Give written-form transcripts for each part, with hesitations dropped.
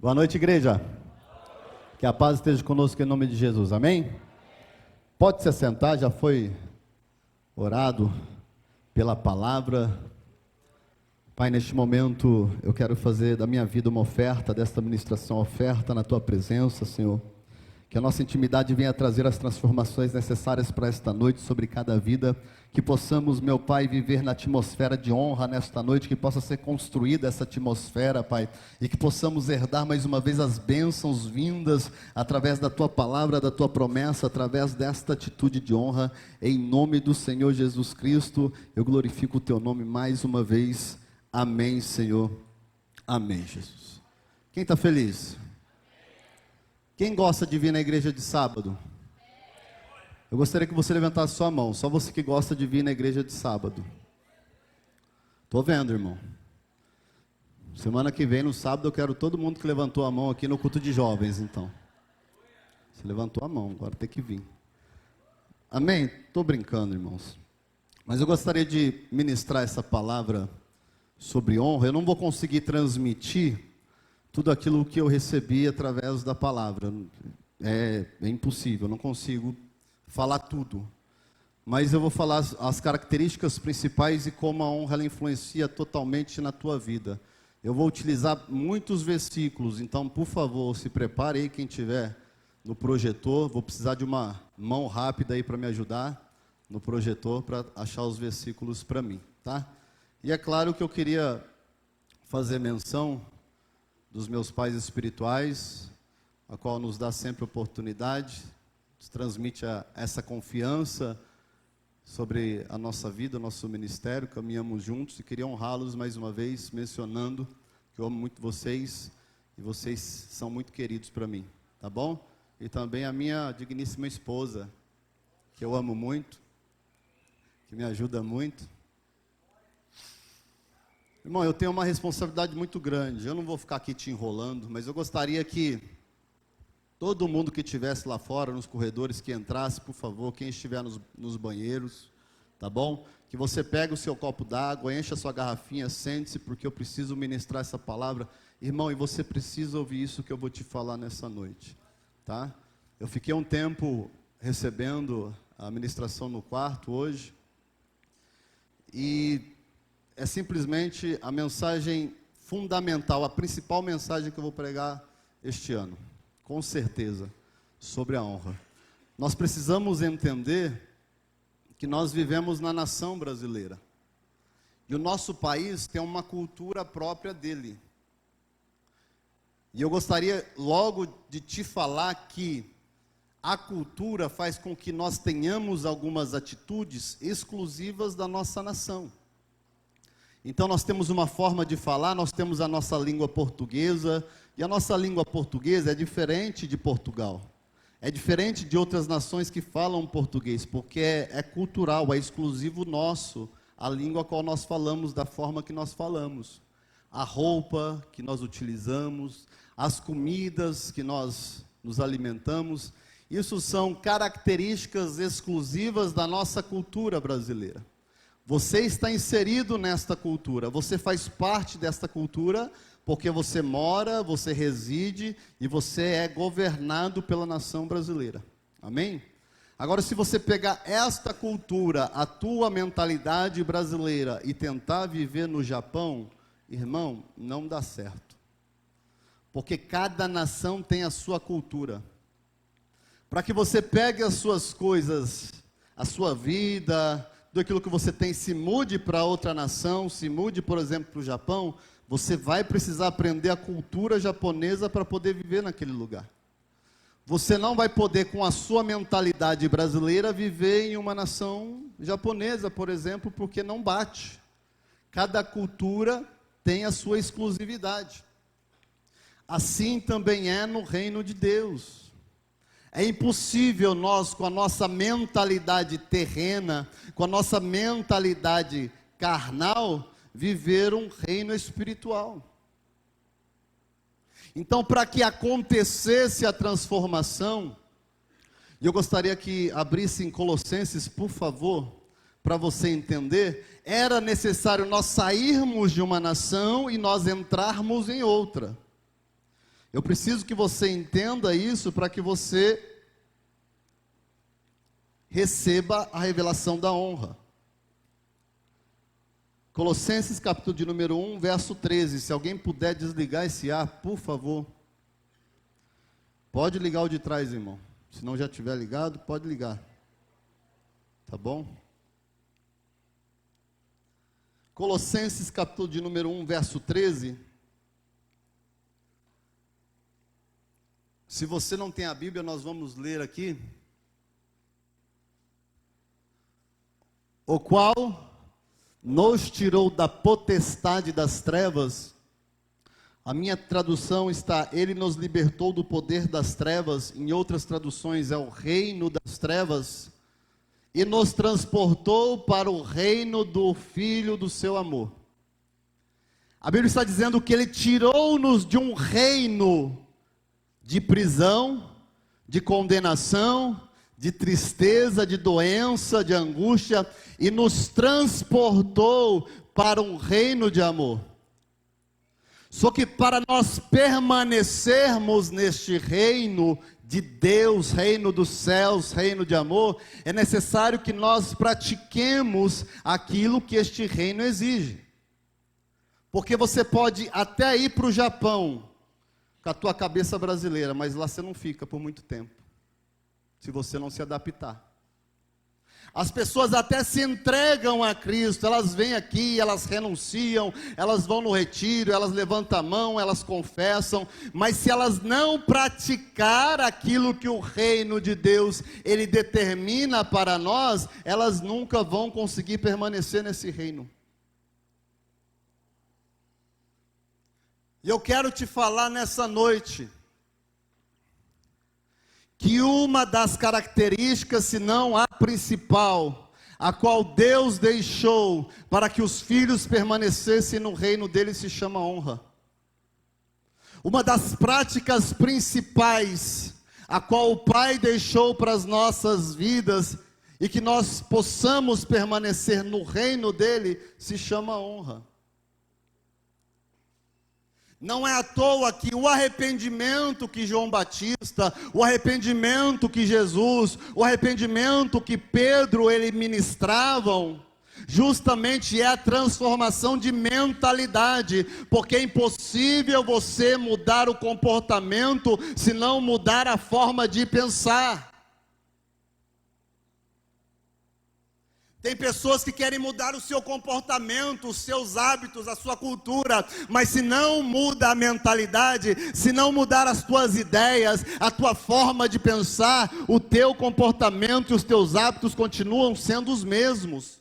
Boa noite, igreja. Que a paz esteja conosco em nome de Jesus, amém? Pode se assentar, já foi orado pela palavra. Pai, neste momento eu quero fazer da minha vida uma oferta, desta ministração oferta na Tua presença, Senhor. Que a nossa intimidade venha trazer as transformações necessárias para esta noite sobre cada vida. Que possamos, meu Pai, viver na atmosfera de honra nesta noite. Que possa ser construída essa atmosfera, Pai. E que possamos herdar mais uma vez as bênçãos vindas através da Tua palavra, da Tua promessa, através desta atitude de honra. Em nome do Senhor Jesus Cristo, eu glorifico o Teu nome mais uma vez. Amém, Senhor. Amém, Jesus. Quem está feliz? Quem gosta de vir na igreja de sábado? Eu gostaria que você levantasse sua mão. Só você que gosta de vir na igreja de sábado. Estou vendo, irmão. Semana que vem, no sábado, eu quero todo mundo que levantou a mão aqui no culto de jovens, então. Você levantou a mão, agora tem que vir. Amém? Estou brincando, irmãos. Mas eu gostaria de ministrar essa palavra sobre honra. Eu não vou conseguir transmitir tudo aquilo que eu recebi através da palavra. É impossível, eu não consigo falar tudo. Mas eu vou falar as características principais e como a honra ela influencia totalmente na tua vida. Eu vou utilizar muitos versículos, então por favor, se prepare aí quem tiver no projetor. Vou precisar de uma mão rápida aí para me ajudar no projetor, para achar os versículos para mim, tá? E é claro que eu queria fazer menção dos meus pais espirituais, a qual nos dá sempre oportunidade, nos transmite essa confiança sobre a nossa vida, o nosso ministério, caminhamos juntos, e queria honrá-los mais uma vez, mencionando que eu amo muito vocês, e vocês são muito queridos para mim, tá bom? E também a minha digníssima esposa, que eu amo muito, que me ajuda muito. Irmão, eu tenho uma responsabilidade muito grande. Eu não vou ficar aqui te enrolando, mas eu gostaria que todo mundo que estivesse lá fora, nos corredores, que entrasse, por favor, quem estiver nos banheiros, tá bom? Que você pegue o seu copo d'água, encha a sua garrafinha, sente-se, porque eu preciso ministrar essa palavra. Irmão, e você precisa ouvir isso que eu vou te falar nessa noite, tá? Eu fiquei um tempo recebendo a ministração no quarto hoje, e é simplesmente a mensagem fundamental, a principal mensagem que eu vou pregar este ano, com certeza, sobre a honra. Nós precisamos entender que nós vivemos na nação brasileira, e o nosso país tem uma cultura própria dele. E eu gostaria logo de te falar que a cultura faz com que nós tenhamos algumas atitudes exclusivas da nossa nação. Então nós temos uma forma de falar, nós temos a nossa língua portuguesa, e a nossa língua portuguesa é diferente de Portugal. É diferente de outras nações que falam português, porque é cultural, é exclusivo nosso, a língua a qual nós falamos, da forma que nós falamos. A roupa que nós utilizamos, as comidas que nós nos alimentamos, isso são características exclusivas da nossa cultura brasileira. Você está inserido nesta cultura, você faz parte desta cultura, porque você mora, você reside e você é governado pela nação brasileira. Amém? Agora, se você pegar esta cultura, a tua mentalidade brasileira, e tentar viver no Japão, irmão, não dá certo. Porque cada nação tem a sua cultura. Para que você pegue as suas coisas, a sua vida, daquilo que você tem, se mude para outra nação, se mude, por exemplo, para o Japão, você vai precisar aprender a cultura japonesa para poder viver naquele lugar. Você não vai poder, com a sua mentalidade brasileira, viver em uma nação japonesa, por exemplo, porque não bate. Cada cultura tem a sua exclusividade. Assim também é no reino de Deus. É impossível nós, com a nossa mentalidade terrena, com a nossa mentalidade carnal, viver um reino espiritual. Então, para que acontecesse a transformação, eu gostaria que abrisse em Colossenses, por favor, para você entender, era necessário nós sairmos de uma nação e nós entrarmos em outra. Eu preciso que você entenda isso para que você receba a revelação da honra. Colossenses capítulo de número 1, verso 13. Se alguém puder desligar esse ar, por favor. Pode ligar o de trás, irmão. Se não já tiver ligado, pode ligar. Tá bom? Colossenses capítulo de número 1, verso 13. Se você não tem a Bíblia, nós vamos ler aqui. O qual nos tirou da potestade das trevas. A minha tradução está: Ele nos libertou do poder das trevas. Em outras traduções é o reino das trevas. E nos transportou para o reino do Filho do seu amor. A Bíblia está dizendo que Ele tirou-nos de um reino de prisão, de condenação, de tristeza, de doença, de angústia, e nos transportou para um reino de amor. Só que para nós permanecermos neste reino de Deus, reino dos céus, reino de amor, é necessário que nós pratiquemos aquilo que este reino exige. Porque você pode até ir para o Japão com a tua cabeça brasileira, mas lá você não fica por muito tempo, se você não se adaptar. As pessoas até se entregam a Cristo, elas vêm aqui, elas renunciam, elas vão no retiro, elas levantam a mão, elas confessam, mas se elas não praticar aquilo que o reino de Deus, ele determina para nós, elas nunca vão conseguir permanecer nesse reino. E eu quero te falar nessa noite, que uma das características, se não a principal, a qual Deus deixou para que os filhos permanecessem no reino dele, se chama honra. Uma das práticas principais, a qual o Pai deixou para as nossas vidas, e que nós possamos permanecer no reino dele, se chama honra. Não é à toa que o arrependimento que João Batista, o arrependimento que Jesus, o arrependimento que Pedro, ele ministravam, justamente é a transformação de mentalidade, porque é impossível você mudar o comportamento, se não mudar a forma de pensar. Tem pessoas que querem mudar o seu comportamento, os seus hábitos, a sua cultura, mas se não muda a mentalidade, se não mudar as tuas ideias, a tua forma de pensar, o teu comportamento e os teus hábitos continuam sendo os mesmos.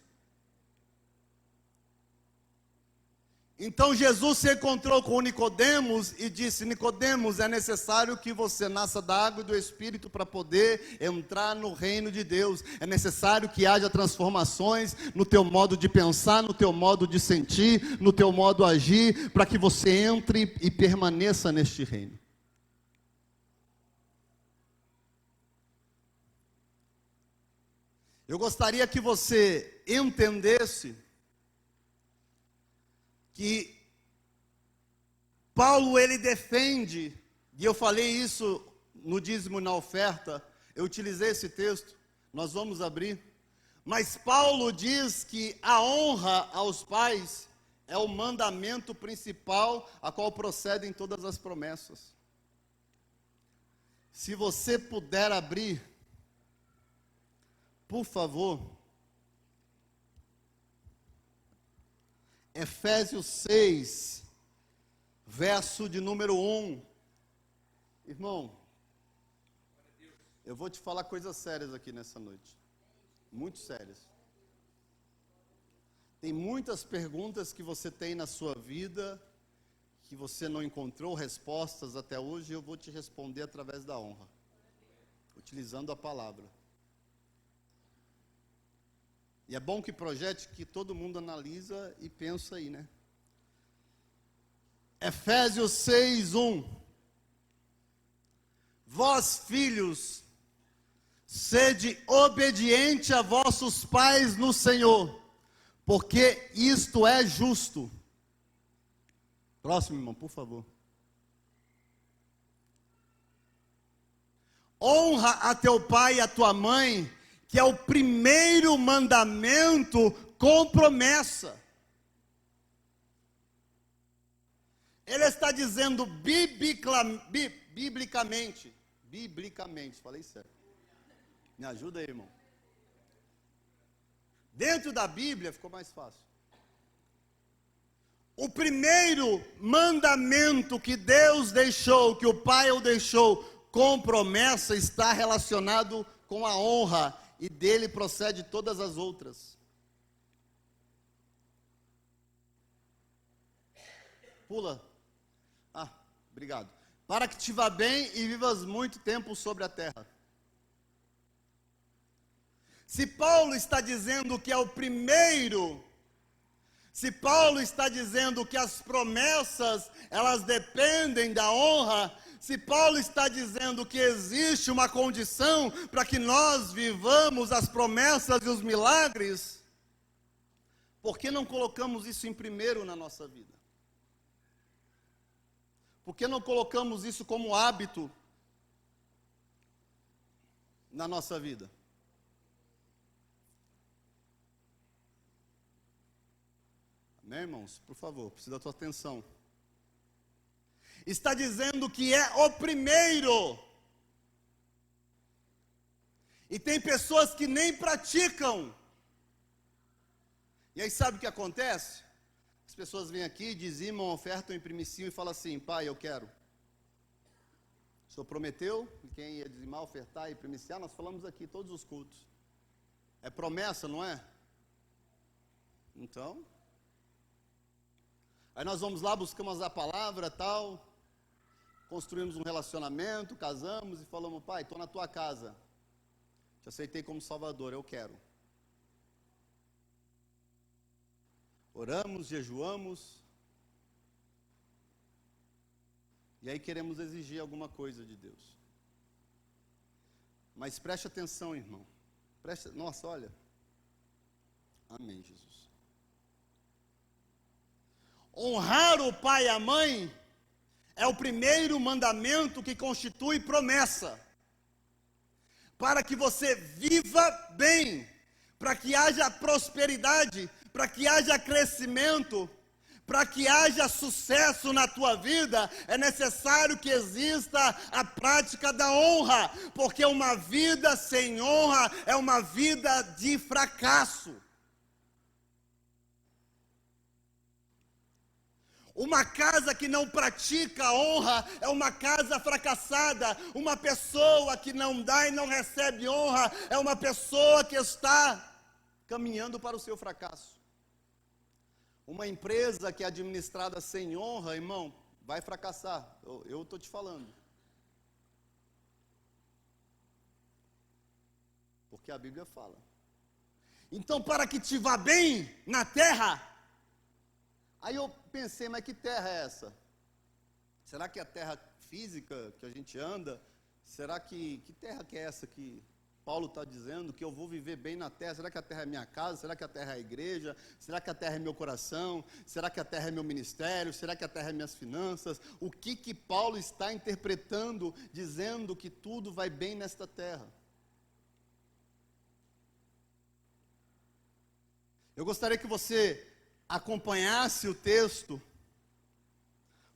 Então Jesus se encontrou com Nicodemos e disse: Nicodemos, é necessário que você nasça da água e do Espírito para poder entrar no reino de Deus. É necessário que haja transformações no teu modo de pensar, no teu modo de sentir, no teu modo de agir, para que você entre e permaneça neste reino. Eu gostaria que você entendesse que Paulo, ele defende, e eu falei isso no dízimo e na oferta, eu utilizei esse texto, nós vamos abrir, mas Paulo diz que a honra aos pais é o mandamento principal a qual procedem todas as promessas. Se você puder abrir, por favor, Efésios 6, verso de número 1. Irmão, eu vou te falar coisas sérias aqui nessa noite. Muito sérias. Tem muitas perguntas que você tem na sua vida, que você não encontrou respostas até hoje, e eu vou te responder através da honra, utilizando a palavra. E é bom que projete que todo mundo analisa e pensa aí, né? Efésios 6, 1. Vós, filhos, sede obediente a vossos pais no Senhor, porque isto é justo. Próximo, irmão, por favor. honra a teu pai e a tua mãe, que é o primeiro mandamento com promessa. Ele está dizendo biblicamente, falei certo. Me ajuda aí, irmão. Dentro da Bíblia ficou mais fácil. O primeiro mandamento que Deus deixou, que o Pai o deixou com promessa, está relacionado com a honra, e dele procede todas as outras. Pula. Obrigado. Para que te vá bem e vivas muito tempo sobre a terra. Se Paulo está dizendo que é o primeiro, se Paulo está dizendo que as promessas, elas dependem da honra, se Paulo está dizendo que existe uma condição para que nós vivamos as promessas e os milagres, por que não colocamos isso em primeiro na nossa vida? Por que não colocamos isso como hábito na nossa vida? Amém, irmãos? Por favor, preciso da tua atenção. Está dizendo que é o primeiro. E tem pessoas que nem praticam. E aí sabe o que acontece? As pessoas vêm aqui, dizimam, ofertam em primícia e falam assim: pai, eu quero. O Senhor prometeu que quem ia dizimar, ofertar e primiciar, nós falamos aqui todos os cultos. É promessa, não é? Então, aí nós vamos lá, buscamos a palavra, tal, construímos um relacionamento, casamos e falamos: pai, estou na tua casa, te aceitei como Salvador, eu quero. Oramos, jejuamos, e aí queremos exigir alguma coisa de Deus. Mas preste atenção, irmão. Nossa, olha. Amém, Jesus. Honrar o pai e a mãe é o primeiro mandamento que constitui promessa. Para que você viva bem, para que haja prosperidade, para que haja crescimento, para que haja sucesso na tua vida, é necessário que exista a prática da honra, porque uma vida sem honra é uma vida de fracasso. Uma casa que não pratica a honra é uma casa fracassada. Uma pessoa que não dá e não recebe honra é uma pessoa que está caminhando para o seu fracasso. Uma empresa que é administrada sem honra, irmão, vai fracassar. Eu estou te falando. Porque a Bíblia fala. Então, para que te vá bem na terra. Aí eu pensei, mas que terra é essa? Será que é a terra física que a gente anda? Será que terra que é essa que Paulo está dizendo que eu vou viver bem na terra? Será que a terra é minha casa? Será que a terra é a igreja? Será que a terra é meu coração? Será que a terra é meu ministério? Será que a terra é minhas finanças? O que Paulo está interpretando, dizendo que tudo vai bem nesta terra? Eu gostaria que você acompanhasse o texto,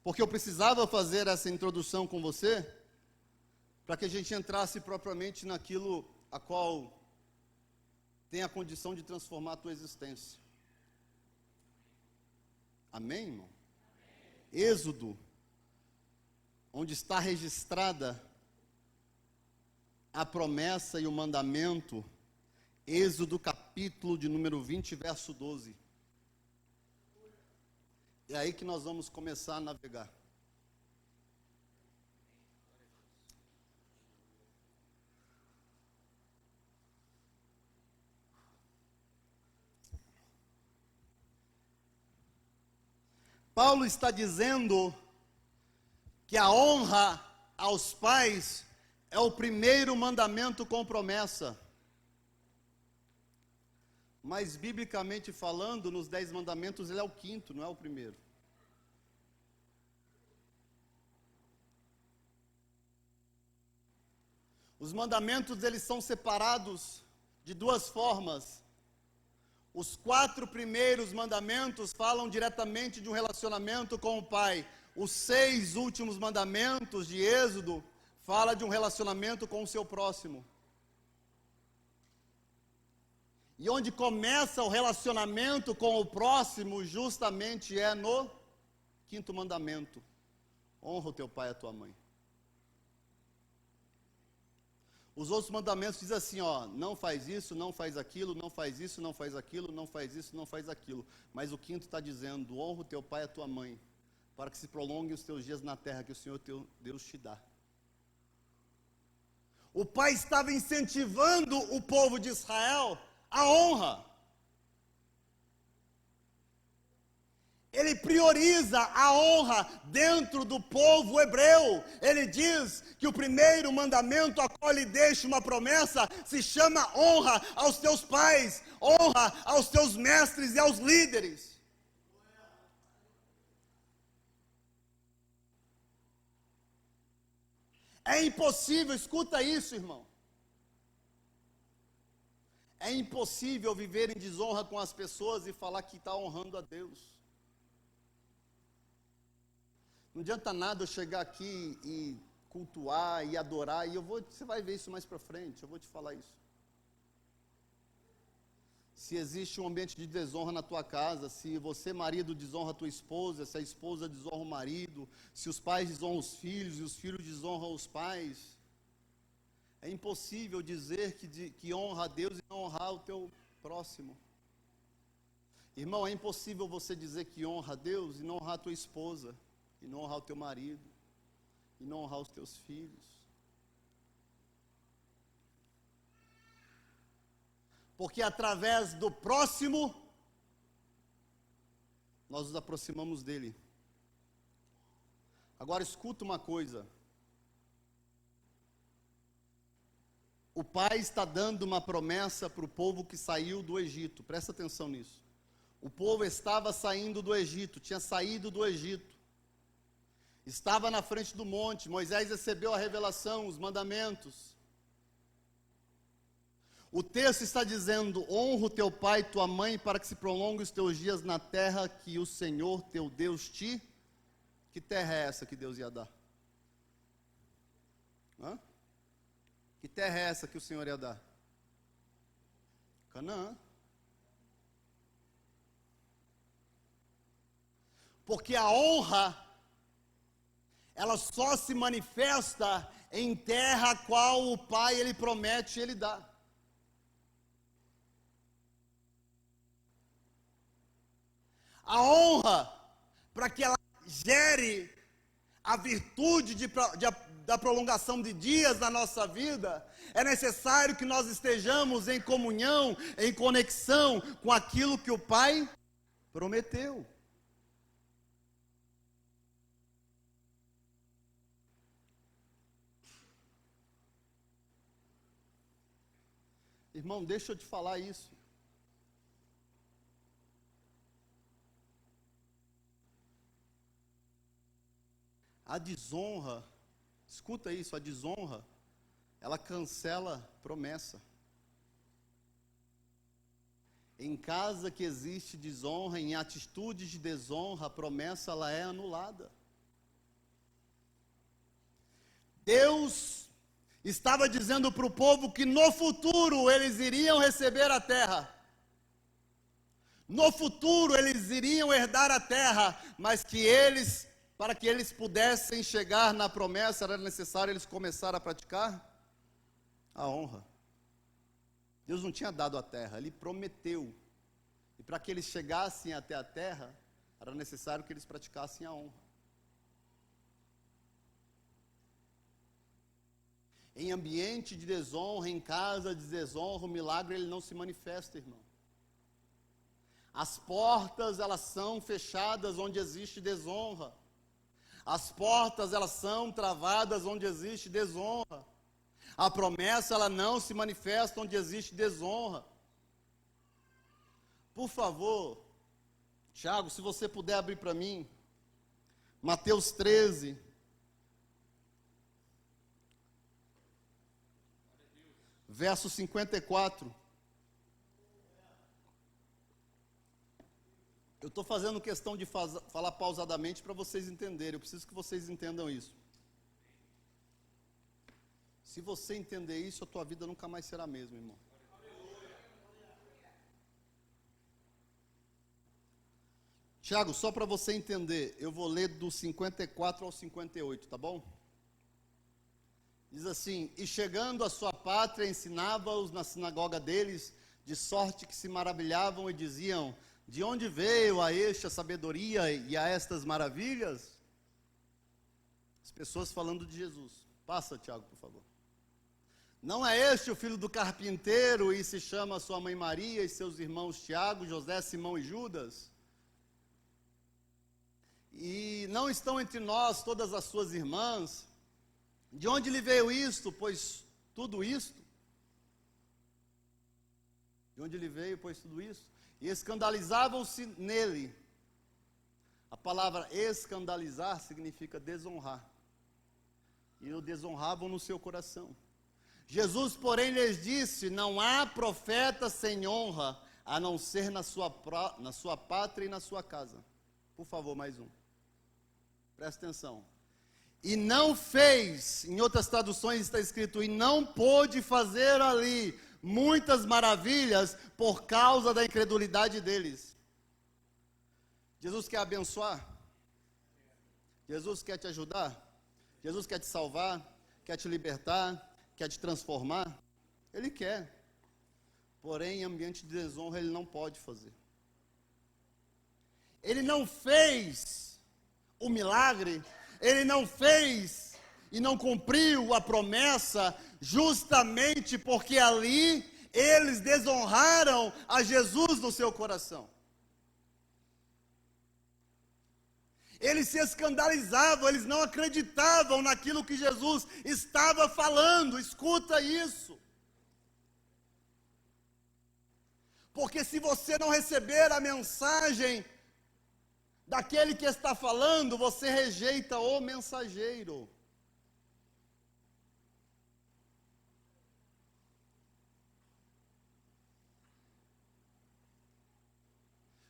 porque eu precisava fazer essa introdução com você, para que a gente entrasse propriamente naquilo a qual tem a condição de transformar a tua existência. Amém, irmão? Amém. Êxodo, onde está registrada a promessa e o mandamento, Êxodo capítulo de número 20, verso 12. É aí que nós vamos começar a navegar. Paulo está dizendo que a honra aos pais é o primeiro mandamento com promessa. Mas, biblicamente falando, nos 10 mandamentos, ele é o quinto, não é o primeiro. Os mandamentos, eles são separados de duas formas. Os 4 primeiros mandamentos falam diretamente de um relacionamento com o Pai. Os 6 últimos mandamentos de Êxodo falam de um relacionamento com o seu próximo. E onde começa o relacionamento com o próximo, justamente é no 5º mandamento. Honra o teu pai e a tua mãe. Os outros mandamentos dizem assim, não faz isso, não faz aquilo, não faz isso, não faz aquilo, não faz isso, não faz aquilo. Mas o 5º está dizendo, honra o teu pai e a tua mãe, para que se prolonguem os teus dias na terra que o Senhor teu Deus te dá. O pai estava incentivando o povo de Israel à honra. Ele prioriza a honra dentro do povo hebreu. Ele diz que o primeiro mandamento a qual ele deixa uma promessa se chama honra aos teus pais, honra aos teus mestres e aos líderes. É impossível, escuta isso, irmão. É impossível viver em desonra com as pessoas e falar que está honrando a Deus. Não adianta nada eu chegar aqui e cultuar e adorar, e você vai ver isso mais para frente, eu vou te falar isso. Se existe um ambiente de desonra na tua casa, se você, marido, desonra a tua esposa, se a esposa desonra o marido, se os pais desonram os filhos e os filhos desonram os pais, é impossível dizer que honra a Deus e não honrar o teu próximo. Irmão, é impossível você dizer que honra a Deus e não honrar a tua esposa, e não honrar o teu marido, e não honrar os teus filhos. Porque através do próximo, nós nos aproximamos dele. Agora escuta uma coisa. O Pai está dando uma promessa para o povo que saiu do Egito, presta atenção nisso. O povo estava saindo do Egito, tinha saído do Egito. Estava na frente do monte, Moisés recebeu a revelação, os mandamentos. O texto está dizendo, honra o teu pai e tua mãe para que se prolonguem os teus dias na terra que o Senhor teu Deus te... Que terra é essa que Deus ia dar? Hã? Que terra é essa que o Senhor ia dar? Canaã. Porque a honra, ela só se manifesta em terra a qual o Pai, ele promete e ele dá. A honra, para que ela gere a virtude da prolongação de dias na nossa vida, é necessário que nós estejamos em comunhão, em conexão com aquilo que o Pai prometeu. Irmão, deixa eu te falar isso. A desonra, escuta isso, a desonra, ela cancela promessa. Em casa que existe desonra, em atitudes de desonra, a promessa ela é anulada. Deus estava dizendo para o povo que no futuro eles iriam receber a terra. No futuro eles iriam herdar a terra, mas que eles, para que eles pudessem chegar na promessa, era necessário eles começarem a praticar a honra. Deus não tinha dado a terra, Ele prometeu. E para que eles chegassem até a terra, era necessário que eles praticassem a honra. Em ambiente de desonra, em casa de desonra, o milagre ele não se manifesta, irmão. As portas, elas são fechadas onde existe desonra. As portas, elas são travadas onde existe desonra. A promessa, ela não se manifesta onde existe desonra. Por favor, Tiago, se você puder abrir para mim, Mateus 13. verso 54. Eu estou fazendo questão de falar pausadamente para vocês entenderem. Eu preciso que vocês entendam isso. Se você entender isso, a tua vida nunca mais será a mesma, irmão. Tiago, só para você entender, eu vou ler do 54 ao 58, tá bom? Diz assim: e chegando à sua pátria, ensinava-os na sinagoga deles, de sorte que se maravilhavam e diziam: de onde veio a esta sabedoria e a estas maravilhas? As pessoas falando de Jesus. Passa, Tiago, por favor. Não é este o filho do carpinteiro, e se chama sua mãe Maria, e seus irmãos Tiago, José, Simão e Judas? E não estão entre nós todas as suas irmãs? De onde lhe veio isto, pois tudo isto? De onde lhe veio, pois tudo isso? E escandalizavam-se nele. A palavra escandalizar significa desonrar. E o desonravam no seu coração. Jesus, porém, lhes disse: não há profeta sem honra, a não ser na sua pátria e na sua casa. Por favor, mais um. Presta atenção. E não fez, em outras traduções está escrito, e não pôde fazer ali muitas maravilhas por causa da incredulidade deles. Jesus quer abençoar? Jesus quer te ajudar? Jesus quer te salvar? Quer te libertar? Quer te transformar? Ele quer. Porém, em ambiente de desonra, ele não pode fazer. Ele não fez o milagre, ele não fez e não cumpriu a promessa, justamente porque ali eles desonraram a Jesus no seu coração. Eles se escandalizavam, eles não acreditavam naquilo que Jesus estava falando. Escuta isso. Porque se você não receber a mensagem daquele que está falando, você rejeita o mensageiro.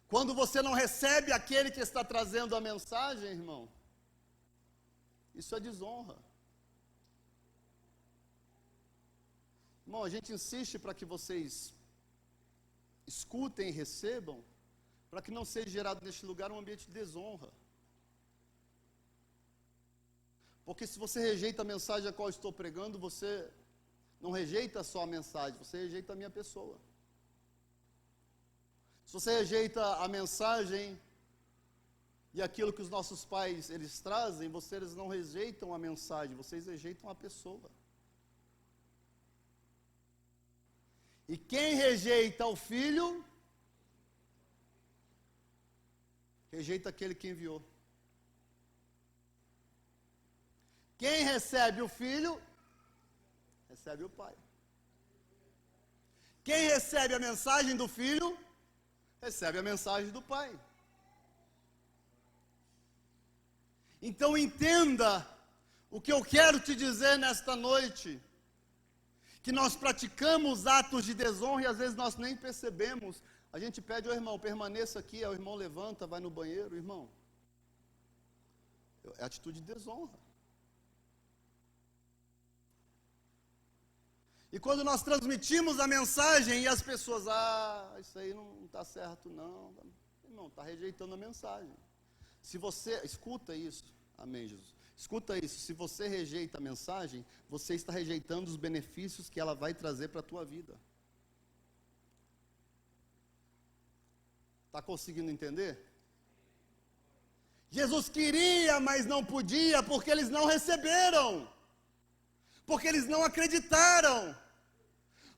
Quando você não recebe aquele que está trazendo a mensagem, irmão, isso é desonra. Irmão, a gente insiste para que vocês escutem e recebam, para que não seja gerado neste lugar um ambiente de desonra. Porque se você rejeita a mensagem a qual estou pregando, você não rejeita só a mensagem, você rejeita a minha pessoa. Se você rejeita a mensagem e aquilo que os nossos pais eles trazem, vocês não rejeitam a mensagem, vocês rejeitam a pessoa. E quem rejeita o filho, rejeita aquele que enviou. Quem recebe o filho, recebe o pai. Quem recebe a mensagem do filho, recebe a mensagem do pai. Então entenda o que eu quero te dizer nesta noite, que nós praticamos atos de desonra e às vezes nós nem percebemos. A gente pede ao irmão, permaneça aqui, o irmão levanta, vai no banheiro, irmão. É atitude de desonra. E quando nós transmitimos a mensagem e as pessoas, isso aí não está certo não. Irmão, está rejeitando a mensagem. Se você, escuta isso, amém, Jesus. Escuta isso, se você rejeita a mensagem, você está rejeitando os benefícios que ela vai trazer para a tua vida. Está conseguindo entender? Jesus queria, mas não podia, porque eles não receberam. Porque eles não acreditaram.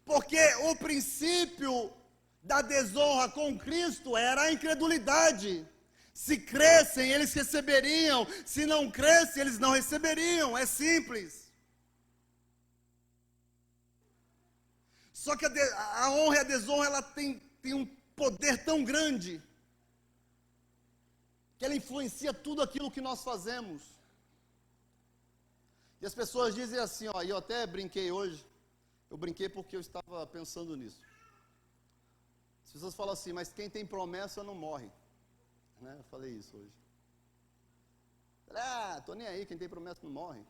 Porque o princípio da desonra com Cristo era a incredulidade. Se crescem, eles receberiam. Se não crescem, eles não receberiam. É simples. Só que a honra e a desonra, ela tem um poder tão grande, que ela influencia tudo aquilo que nós fazemos. E as pessoas dizem assim, e eu até brinquei hoje, Eu brinquei porque eu estava pensando nisso. As pessoas falam assim, mas quem tem promessa não morre. Né? Eu falei isso hoje. Tô nem aí, quem tem promessa não morre.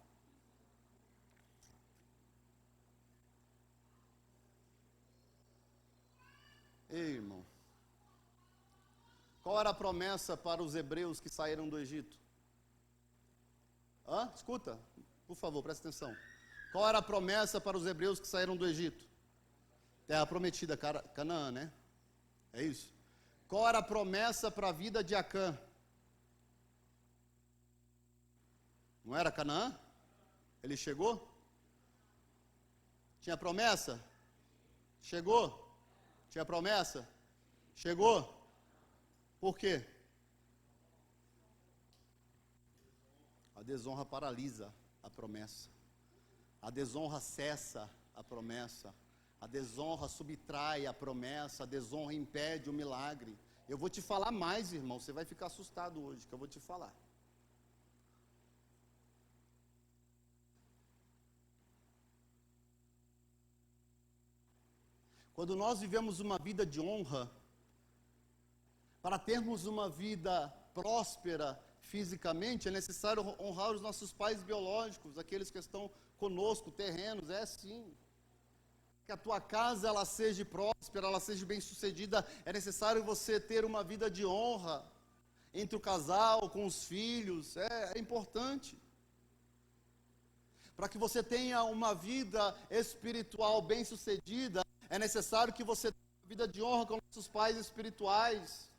Ei, irmão. Qual era a promessa para os hebreus que saíram do Egito? Escuta, por favor, presta atenção. Qual era a promessa para os hebreus que saíram do Egito? Terra prometida, Canaã, né? É isso. Qual era a promessa para a vida de Acã? Não era Canaã? Ele chegou? Tinha promessa? Chegou? Tinha promessa? Chegou? Por quê? A desonra paralisa a promessa. A desonra cessa a promessa. A desonra subtrai a promessa. A desonra impede o milagre. Eu vou te falar mais, irmão. Você vai ficar assustado hoje, que eu vou te falar. Quando nós vivemos uma vida de honra, para termos uma vida próspera fisicamente, é necessário honrar os nossos pais biológicos, aqueles que estão conosco, terrenos, é sim. Que a tua casa ela seja próspera, ela seja bem-sucedida, é necessário você ter uma vida de honra entre o casal, com os filhos, é importante. Para que você tenha uma vida espiritual bem-sucedida, é necessário que você tenha uma vida de honra com nossos pais espirituais.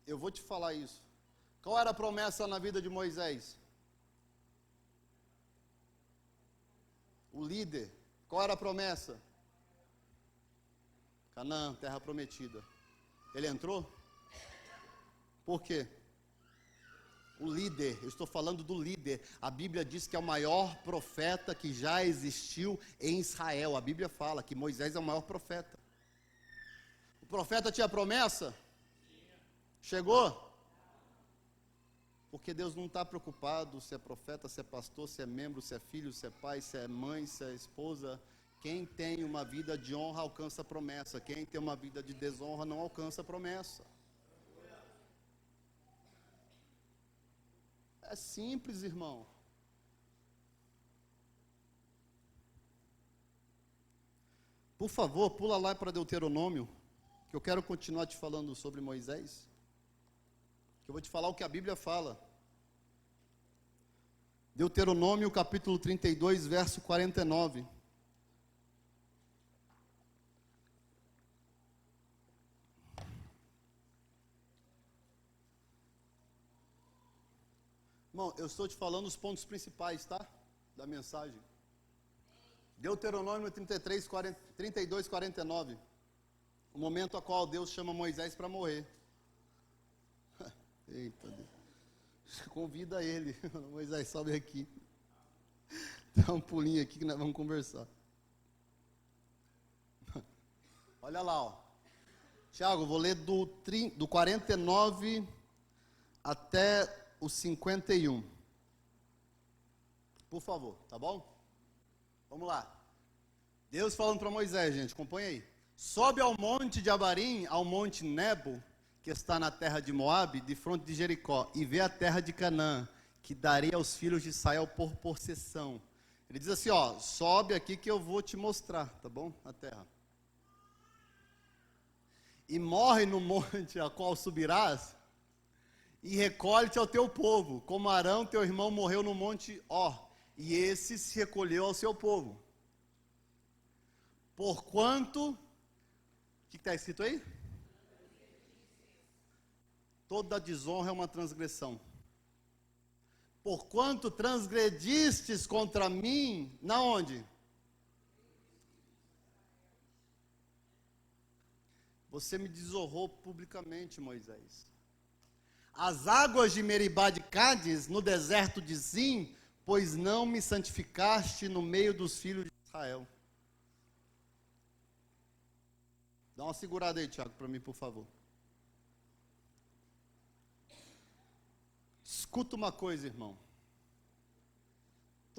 Eu vou te falar isso. Qual era a promessa na vida de Moisés? O líder. Qual era a promessa? Canaã, terra prometida. Ele entrou? Por quê? O líder, eu estou falando do líder. A Bíblia diz que é o maior profeta que já existiu em Israel. A Bíblia fala que Moisés é o maior profeta. O profeta tinha promessa? Chegou? Porque Deus não está preocupado se é profeta, se é pastor, se é membro, se é filho, se é pai, se é mãe, se é esposa. Quem tem uma vida de honra alcança a promessa. Quem tem uma vida de desonra não alcança a promessa. É simples, irmão. Por favor, pula lá para Deuteronômio, que eu quero continuar te falando sobre Moisés. Que eu vou te falar o que a Bíblia fala. Deuteronômio capítulo 32, verso 49. Irmão, eu estou te falando os pontos principais, tá? Da mensagem. Deuteronômio 32, 49. O momento a qual Deus chama Moisés para morrer. Eita Deus. Convida ele. Moisés, sobe aqui. Dá um pulinho aqui que nós vamos conversar. Olha lá, ó. Tiago, vou ler do 49 até o 51. Por favor, tá bom? Vamos lá. Deus falando para Moisés, gente, acompanha aí. Sobe ao monte de Abarim, ao monte Nebo, que está na terra de Moabe, de fronte de Jericó, e vê a terra de Canaã, que darei aos filhos de Israel por possessão. Ele diz assim, ó, sobe aqui que eu vou te mostrar, tá bom? A terra. E morre no monte a qual subirás, e recolhe-te ao teu povo, como Arão, teu irmão, morreu no monte Ó, e esse se recolheu ao seu povo. Porquanto, o que está escrito aí? Toda desonra é uma transgressão. Porquanto transgredistes contra mim, na onde? Você me desonrou publicamente, Moisés. As águas de Meribá de Cádiz, no deserto de Zim, pois não me santificaste no meio dos filhos de Israel. Dá uma segurada aí, Tiago, para mim, por favor. Escuta uma coisa, irmão.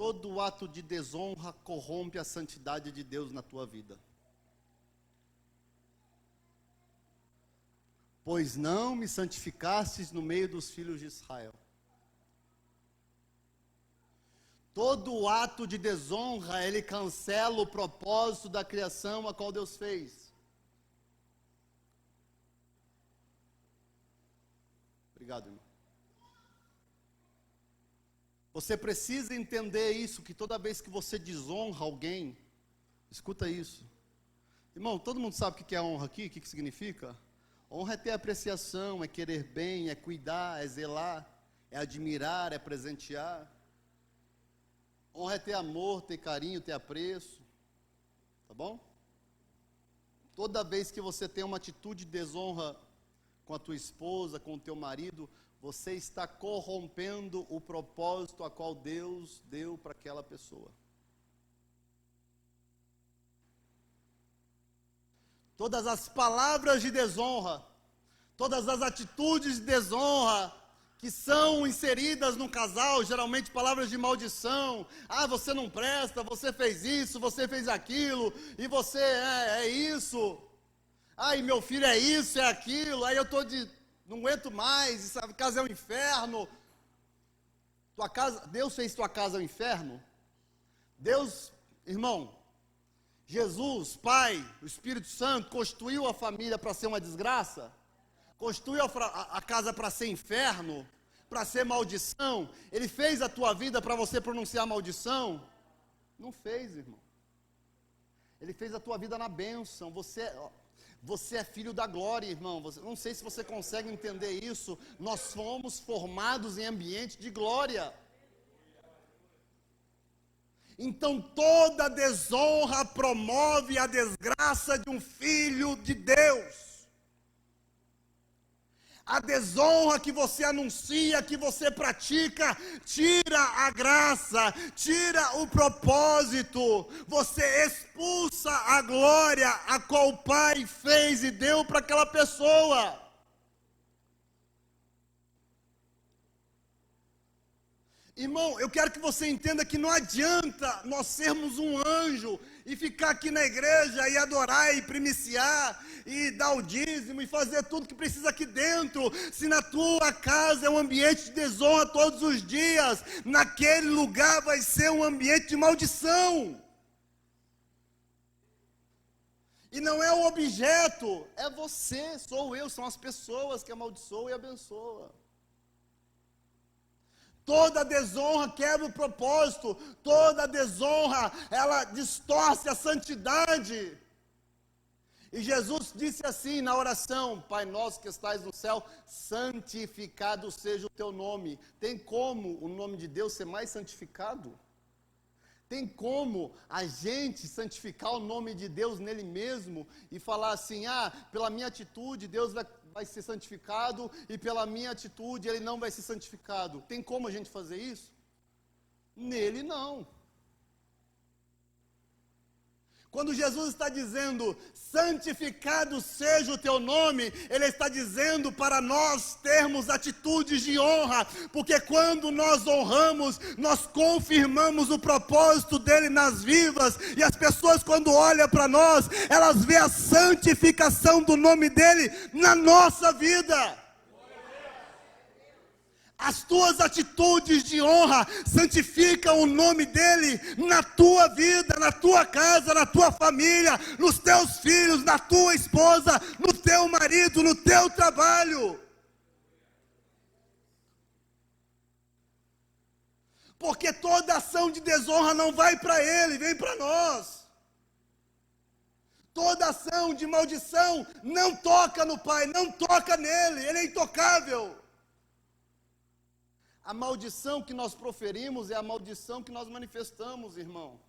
todo ato de desonra corrompe a santidade de Deus na tua vida. Pois não me santificastes no meio dos filhos de Israel. Todo ato de desonra, ele cancela o propósito da criação a qual Deus fez. Obrigado, irmão. Você precisa entender isso, que toda vez que você desonra alguém, escuta isso. Irmão, todo mundo sabe o que é honra aqui? O que significa? Honra é ter apreciação, é querer bem, é cuidar, é zelar, é admirar, é presentear. Honra é ter amor, ter carinho, ter apreço. Tá bom? Toda vez que você tem uma atitude de desonra com a tua esposa, com o teu marido, você está corrompendo o propósito a qual Deus deu para aquela pessoa. Todas as palavras de desonra, todas as atitudes de desonra que são inseridas no casal, geralmente palavras de maldição. Ah, você não presta, você fez isso, você fez aquilo, e você é isso. Ah, e meu filho é isso, é aquilo, aí eu estou não aguento mais, essa casa é um inferno. Tua casa, Deus fez tua casa um inferno? Deus, irmão, Jesus, Pai, o Espírito Santo, construiu a família para ser uma desgraça? Construiu a casa para ser inferno? Para ser maldição? Ele fez a tua vida para você pronunciar maldição? Não fez, irmão. Ele fez a tua vida na bênção. Você é filho da glória, irmão. Não sei se você consegue entender isso. Nós fomos formados em ambiente de glória. Então toda desonra promove a desgraça de um filho de Deus. A desonra que você anuncia, que você pratica, tira a graça, tira o propósito. Você expulsa a glória a qual o Pai fez e deu para aquela pessoa. Irmão, eu quero que você entenda que não adianta nós sermos um anjo e ficar aqui na igreja e adorar e primiciar e dar o dízimo e fazer tudo que precisa aqui dentro, se na tua casa é um ambiente de desonra todos os dias. Naquele lugar vai ser um ambiente de maldição. E não é o objeto, é você, sou eu, são as pessoas que amaldiçoam e abençoam. Toda desonra quebra o propósito, toda desonra, ela distorce a santidade. E Jesus disse assim na oração: Pai nosso que estais no céu, santificado seja o teu nome. Tem como o nome de Deus ser mais santificado? Tem como a gente santificar o nome de Deus nele mesmo e falar assim: pela minha atitude Deus vai ser santificado e pela minha atitude ele não vai ser santificado? Tem como a gente fazer isso? Nele não. Quando Jesus está dizendo, santificado seja o teu nome, Ele está dizendo para nós termos atitudes de honra, porque quando nós honramos, nós confirmamos o propósito dEle nas vidas, e as pessoas quando olham para nós, elas veem a santificação do nome dEle na nossa vida. As tuas atitudes de honra santificam o nome dEle na tua vida, na tua casa, na tua família, nos teus filhos, na tua esposa, no teu marido, no teu trabalho. Porque toda ação de desonra não vai para Ele, vem para nós. Toda ação de maldição não toca no Pai, não toca nele, Ele é intocável. A maldição que nós proferimos é a maldição que nós manifestamos, irmão.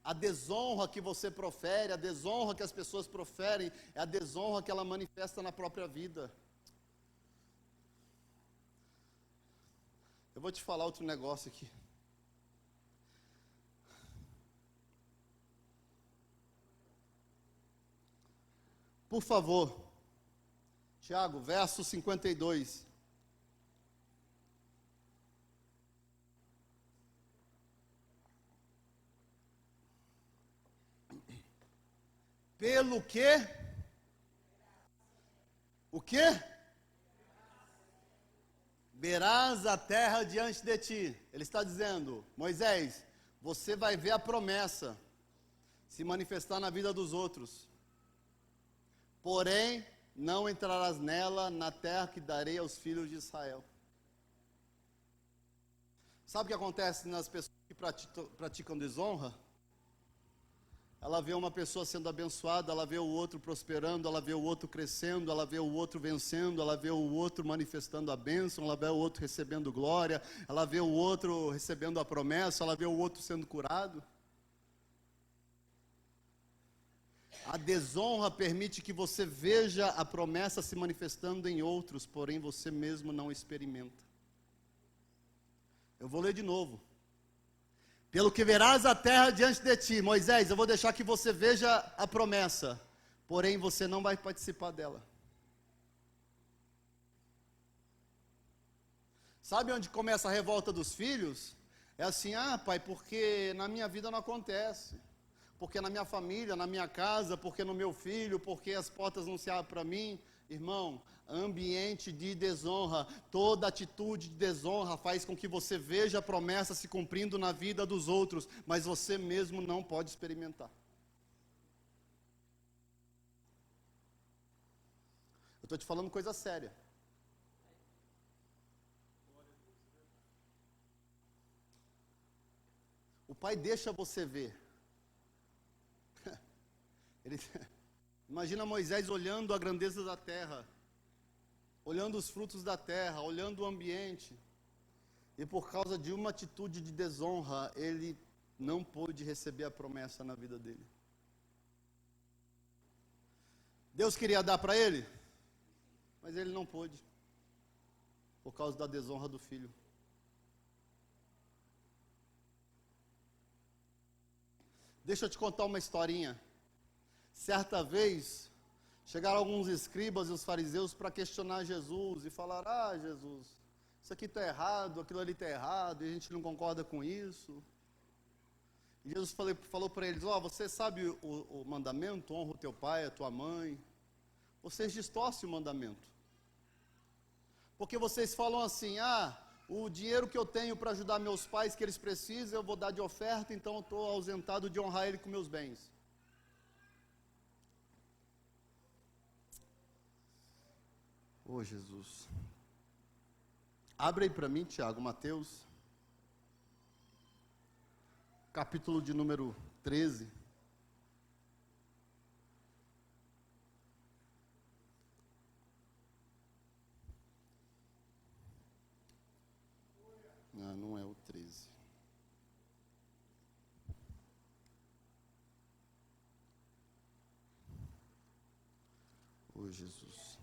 A desonra que você profere, a desonra que as pessoas proferem, é a desonra que ela manifesta na própria vida. Eu vou te falar outro negócio aqui. Por favor. Tiago, verso 52. Pelo que? O quê? Verás a terra diante de ti. Ele está dizendo, Moisés, você vai ver a promessa se manifestar na vida dos outros. Porém, não entrarás nela, na terra que darei aos filhos de Israel. Sabe o que acontece nas pessoas que praticam desonra? Ela vê uma pessoa sendo abençoada, ela vê o outro prosperando, ela vê o outro crescendo, ela vê o outro vencendo, ela vê o outro manifestando a bênção, ela vê o outro recebendo glória, ela vê o outro recebendo a promessa, ela vê o outro sendo curado. A desonra permite que você veja a promessa se manifestando em outros, porém você mesmo não experimenta. Eu vou ler de novo. Pelo que verás a terra diante de ti, Moisés, eu vou deixar que você veja a promessa, porém você não vai participar dela. Sabe onde começa a revolta dos filhos? É assim, pai, porque na minha vida não acontece, porque na minha família, na minha casa, porque no meu filho, porque as portas não se abrem para mim. Irmão, ambiente de desonra, toda atitude de desonra faz com que você veja a promessa se cumprindo na vida dos outros, mas você mesmo não pode experimentar. Eu estou te falando coisa séria. O Pai deixa você ver. Imagina Moisés olhando a grandeza da terra, olhando os frutos da terra, olhando o ambiente, e por causa de uma atitude de desonra, ele não pôde receber a promessa na vida dele. Deus queria dar para ele, mas ele não pôde, por causa da desonra do filho. Deixa eu te contar uma historinha. Certa vez, chegaram alguns escribas e os fariseus para questionar Jesus e falar: Jesus, isso aqui está errado, aquilo ali está errado, e a gente não concorda com isso. E Jesus falou para eles: você sabe o mandamento, honra o teu pai, a tua mãe. Vocês distorcem o mandamento. Porque vocês falam assim: o dinheiro que eu tenho para ajudar meus pais, que eles precisam, eu vou dar de oferta, então eu estou ausentado de honrar ele com meus bens. Jesus. Abre aí para mim, Tiago, Mateus, capítulo de número 13. Não é o 13. Jesus.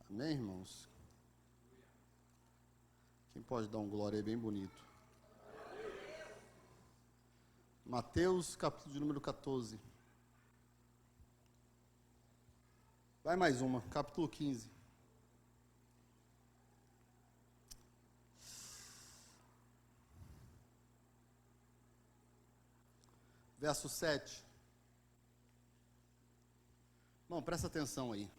Amém, irmãos? Quem pode dar um glória aí bem bonito? Mateus, capítulo de número 14. Vai mais uma, capítulo 15. Verso 7. Bom, presta atenção aí.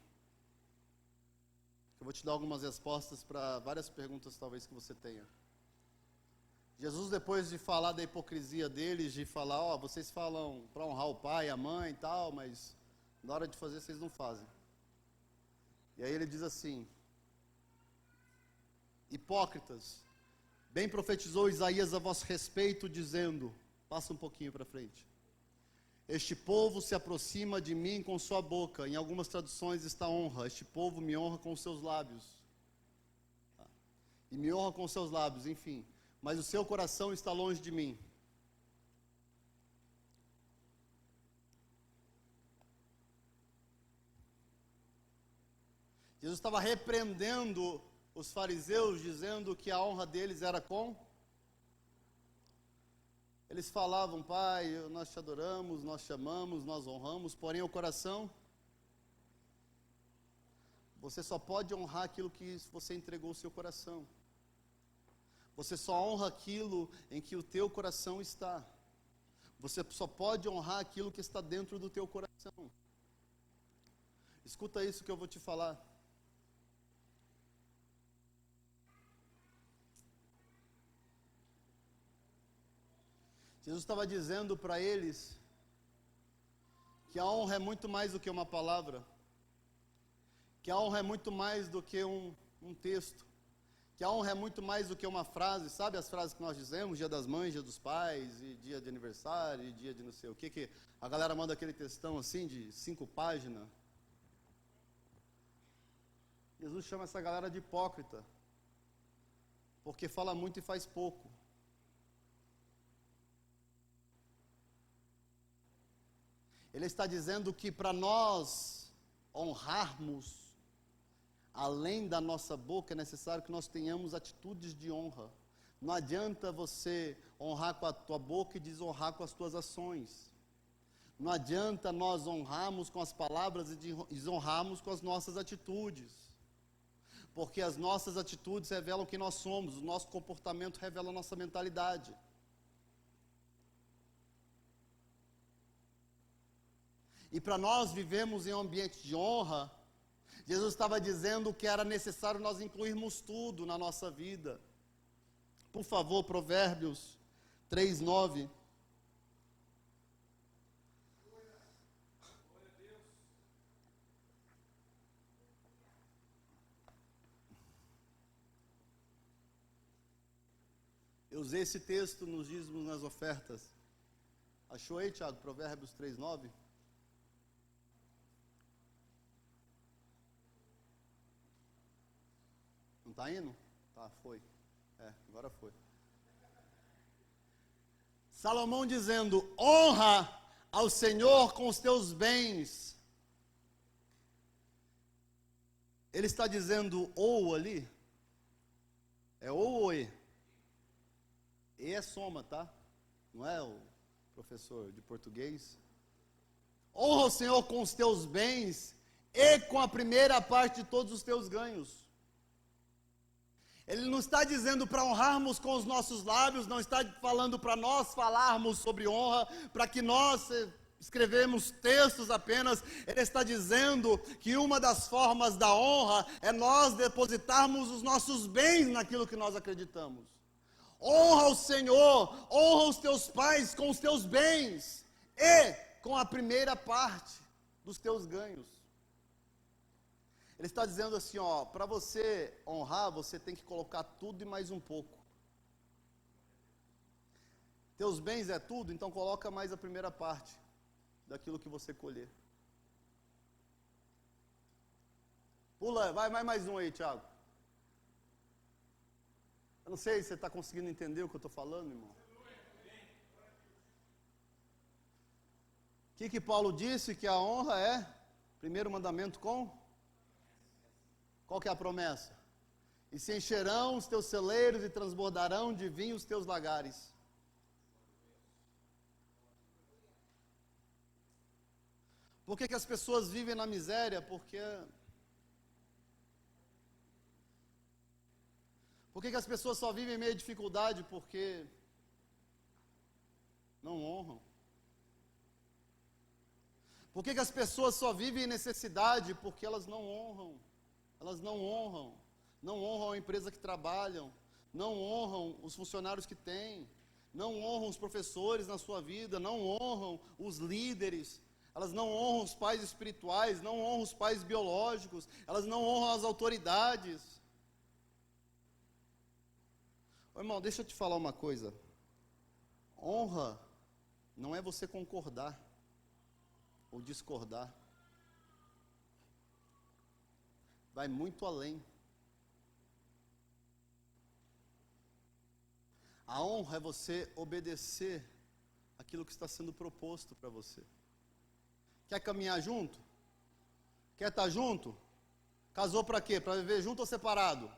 Eu vou te dar algumas respostas para várias perguntas talvez que você tenha. Jesus, depois de falar da hipocrisia deles, de falar, vocês falam para honrar o pai, a mãe e tal, mas na hora de fazer vocês não fazem. E aí ele diz assim: hipócritas, bem profetizou Isaías a vosso respeito, dizendo, passa um pouquinho para frente, este povo se aproxima de mim com sua boca, em algumas traduções está honra, este povo me honra com seus lábios, e me honra com seus lábios, enfim, mas o seu coração está longe de mim. Jesus estava repreendendo os fariseus, dizendo que a honra deles era com... Eles falavam, Pai, nós te adoramos, nós te amamos, nós honramos, porém o coração... Você só pode honrar aquilo que você entregou o seu coração. Você só honra aquilo em que o teu coração está. Você só pode honrar aquilo que está dentro do teu coração. Escuta isso que eu vou te falar. Jesus estava dizendo para eles que a honra é muito mais do que uma palavra, que a honra é muito mais do que um texto, que a honra é muito mais do que uma frase. Sabe as frases que nós dizemos, dia das mães, dia dos pais, e dia de aniversário, e dia de não sei o que a galera manda aquele textão assim de 5 páginas. Jesus chama essa galera de hipócrita, porque fala muito e faz pouco. Ele está dizendo que para nós honrarmos, além da nossa boca, é necessário que nós tenhamos atitudes de honra. Não adianta você honrar com a tua boca e desonrar com as tuas ações. Não adianta nós honrarmos com as palavras e desonrarmos com as nossas atitudes. Porque as nossas atitudes revelam quem nós somos, o nosso comportamento revela a nossa mentalidade. E para nós vivemos em um ambiente de honra, Jesus estava dizendo que era necessário nós incluirmos tudo na nossa vida. Por favor, Provérbios 3:9. Eu usei esse texto nos dízimos, nas ofertas. Achou aí, Tiago? Provérbios 3:9? Não está indo? Tá, foi. Agora foi. Salomão dizendo: honra ao Senhor com os teus bens. Ele está dizendo ou ali? É ou e? E é soma, tá? Não é o professor de português? Honra ao Senhor com os teus bens e com a primeira parte de todos os teus ganhos. Ele não está dizendo para honrarmos com os nossos lábios, não está falando para nós falarmos sobre honra, para que nós escrevemos textos apenas. Ele está dizendo que uma das formas da honra é nós depositarmos os nossos bens naquilo que nós acreditamos. Honra o Senhor, honra os teus pais com os teus bens e com a primeira parte dos teus ganhos. Ele está dizendo assim, para você honrar, você tem que colocar tudo e mais um pouco. Teus bens é tudo, então coloca mais a primeira parte daquilo que você colher. Pula, vai mais um aí, Tiago. Eu não sei se você está conseguindo entender o que eu estou falando, irmão. O que Paulo disse? Que a honra é primeiro mandamento com? Qual que é a promessa? E se encherão os teus celeiros e transbordarão de vinho os teus lagares. Por que as pessoas vivem na miséria? Por que as pessoas só vivem em meio à dificuldade? Porque não honram. Por que as pessoas só vivem em necessidade? Porque elas não honram. Elas não honram. Não honram a empresa que trabalham. Não honram os funcionários que têm. Não honram os professores na sua vida. Não honram os líderes. Elas não honram os pais espirituais. Não honram os pais biológicos. Elas não honram as autoridades. Ô, irmão, deixa eu te falar uma coisa. Honra não é você concordar ou discordar. Vai muito além. A honra é você obedecer aquilo que está sendo proposto para você. Quer caminhar junto? Quer estar junto? Casou para quê? Para viver junto ou separado?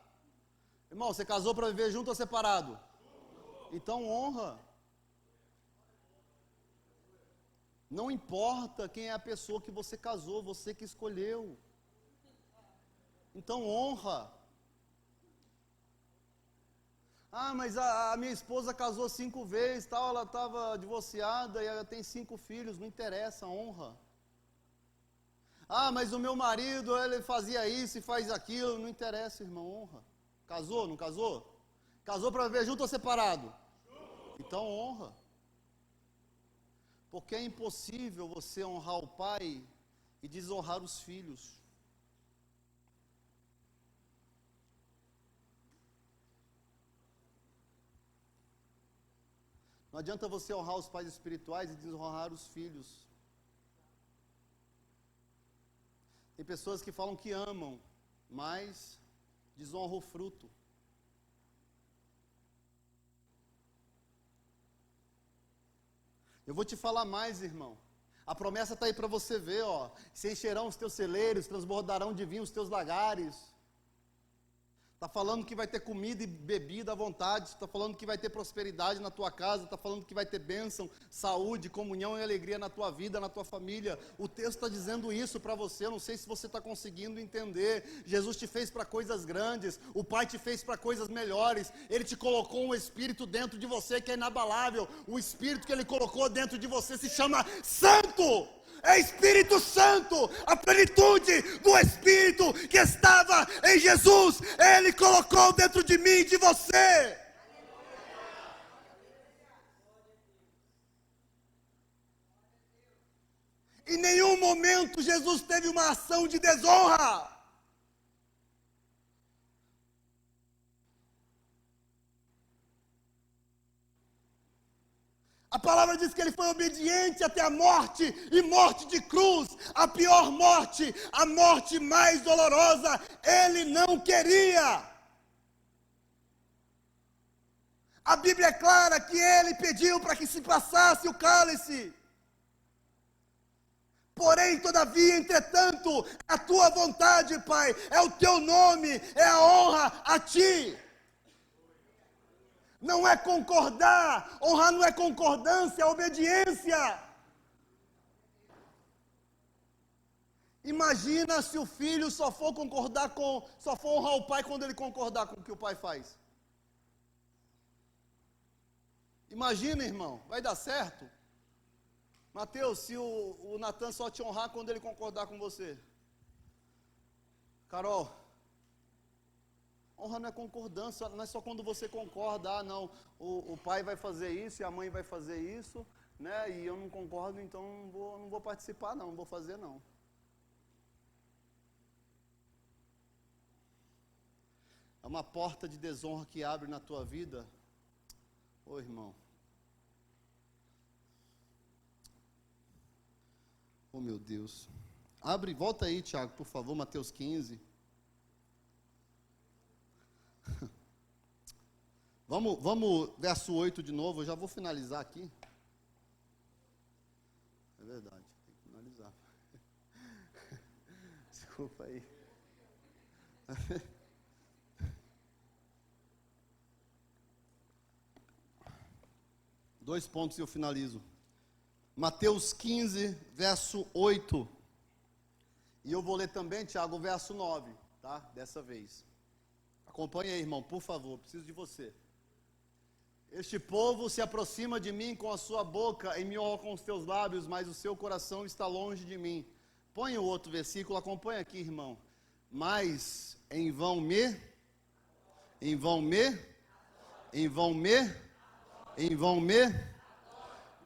Irmão, você casou para viver junto ou separado? Então honra. Não importa quem é a pessoa que você casou, você que escolheu. Então honra. Ah, mas a minha esposa casou 5 vezes, tal, ela estava divorciada e ela tem 5 filhos, não interessa, honra. Ah, mas o meu marido, ele fazia isso e faz aquilo, não interessa, irmão, honra. Casou, não casou? Casou para viver junto ou separado? Então honra. Porque é impossível você honrar o pai e desonrar os filhos. Não adianta você honrar os pais espirituais e desonrar os filhos. Tem pessoas que falam que amam, mas desonram o fruto. Eu vou te falar mais, irmão. A promessa está aí para você ver, ó. Se encherão os teus celeiros, transbordarão de vinho os teus lagares. Está falando que vai ter comida e bebida à vontade, está falando que vai ter prosperidade na tua casa, está falando que vai ter bênção, saúde, comunhão e alegria na tua vida, na tua família. O texto está dizendo isso para você, eu não sei se você está conseguindo entender. Jesus te fez para coisas grandes, o Pai te fez para coisas melhores, Ele te colocou um Espírito dentro de você que é inabalável. O Espírito que Ele colocou dentro de você se chama Santo. É Espírito Santo, a plenitude do Espírito que estava em Jesus, Ele colocou dentro de mim e de você. Em nenhum momento Jesus teve uma ação de desonra. A palavra diz que ele foi obediente até a morte, e morte de cruz, a pior morte, a morte mais dolorosa, ele não queria. A Bíblia é clara que ele pediu para que se passasse o cálice. Porém, todavia, entretanto, a tua vontade, Pai, é o teu nome, é a honra a ti. Não é concordar, honrar não é concordância, é obediência. Imagina se o filho só for honrar o pai quando ele concordar com o que o pai faz. Imagina, irmão, vai dar certo? Mateus, se o Natan só te honrar quando ele concordar com você. Carol, honra não é concordância, não é só quando você concorda. Ah, não, o pai vai fazer isso e a mãe vai fazer isso, né? E eu não concordo, então não vou participar não vou fazer não. É uma porta de desonra que abre na tua vida. Ô irmão. Oh meu Deus. Abre, volta aí, Tiago, por favor, Mateus 15. Vamos, verso 8 de novo, eu já vou finalizar aqui. É verdade, tem que finalizar. Desculpa aí. 2 pontos e eu finalizo. Mateus 15, verso 8. E eu vou ler também, Tiago, o verso 9, tá? Dessa vez. Acompanhe aí, irmão, por favor, preciso de você. Este povo se aproxima de mim com a sua boca e me honra com os teus lábios, mas o seu coração está longe de mim. Põe o outro versículo, acompanha aqui, irmão. Mas em vão me,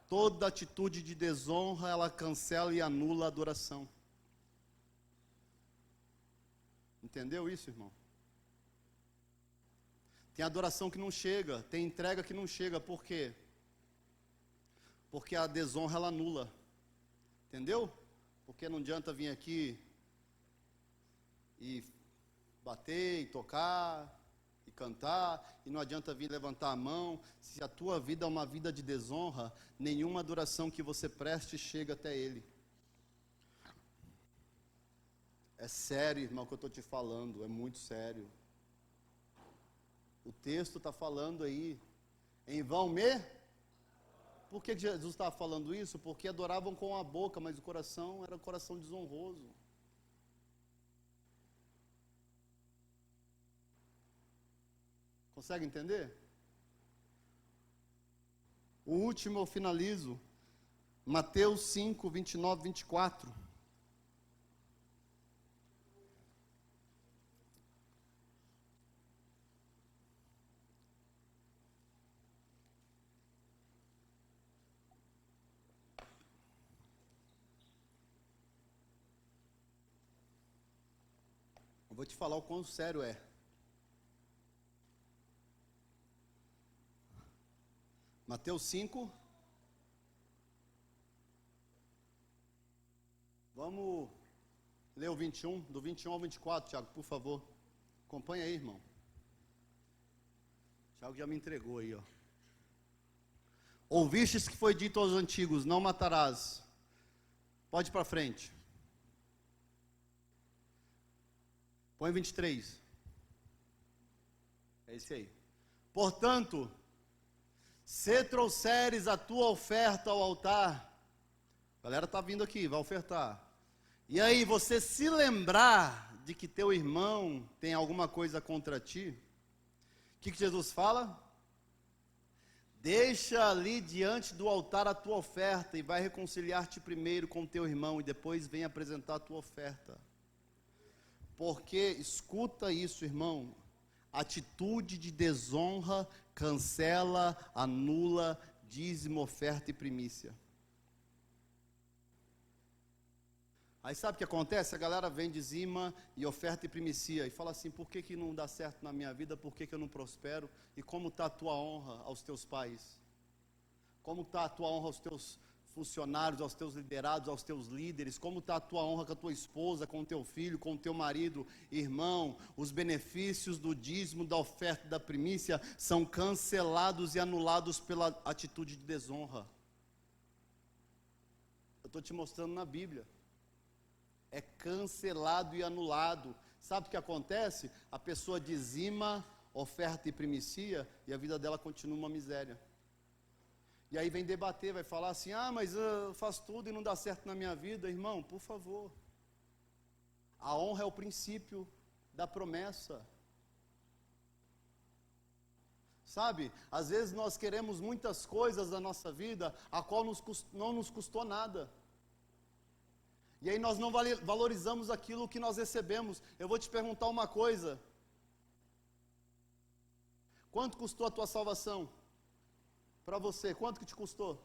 toda atitude de desonra, ela cancela e anula a adoração. Entendeu isso, irmão? Tem adoração que não chega, tem entrega que não chega, por quê? Porque a desonra ela anula. Entendeu? Porque não adianta vir aqui e bater, e tocar, e cantar, e não adianta vir levantar a mão. Se a tua vida é uma vida de desonra, nenhuma adoração que você preste chega até Ele. É sério, irmão, que eu estou te falando, é muito sério. O texto está falando aí, em vão me... Por que Jesus estava falando isso? Porque adoravam com a boca, mas o coração era um coração desonroso. Consegue entender? O último eu finalizo. Mateus 5, 29, 24. Eu vou te falar o quão sério é. Mateus 5. Vamos ler o 21, do 21 ao 24, Tiago, por favor. Acompanha aí, irmão. Tiago já me entregou aí, ó. Ouvistes que foi dito aos antigos, não matarás. Pode ir para frente. Põe 23. É esse aí. Portanto, se trouxeres a tua oferta ao altar, a galera está vindo aqui, vai ofertar. E aí você se lembrar de que teu irmão tem alguma coisa contra ti, o que Jesus fala? Deixa ali diante do altar a tua oferta e vai reconciliar-te primeiro com teu irmão e depois vem apresentar a tua oferta. Porque, escuta isso, irmão, atitude de desonra cancela, anula, dízimo, oferta e primícia. Aí sabe o que acontece? A galera vem, dizima e oferta e primicia e fala assim, por que não dá certo na minha vida, por que eu não prospero? E como está a tua honra aos teus pais? Como está a tua honra aos teus funcionários, aos teus liderados, aos teus líderes? Como está a tua honra com a tua esposa, com o teu filho, com o teu marido? Irmão, os benefícios do dízimo, da oferta e da primícia são cancelados e anulados pela atitude de desonra. Eu estou te mostrando na Bíblia. É cancelado e anulado. Sabe o que acontece? A pessoa dizima, oferta e primicia, e a vida dela continua uma miséria. E aí vem debater, vai falar assim, mas eu faço tudo e não dá certo na minha vida. Irmão, por favor. A honra é o princípio da promessa. Sabe, às vezes nós queremos muitas coisas da nossa vida, a qual não nos custou nada. E aí nós não valorizamos aquilo que nós recebemos. Eu vou te perguntar uma coisa. Quanto custou a tua salvação? Para você, quanto que te custou?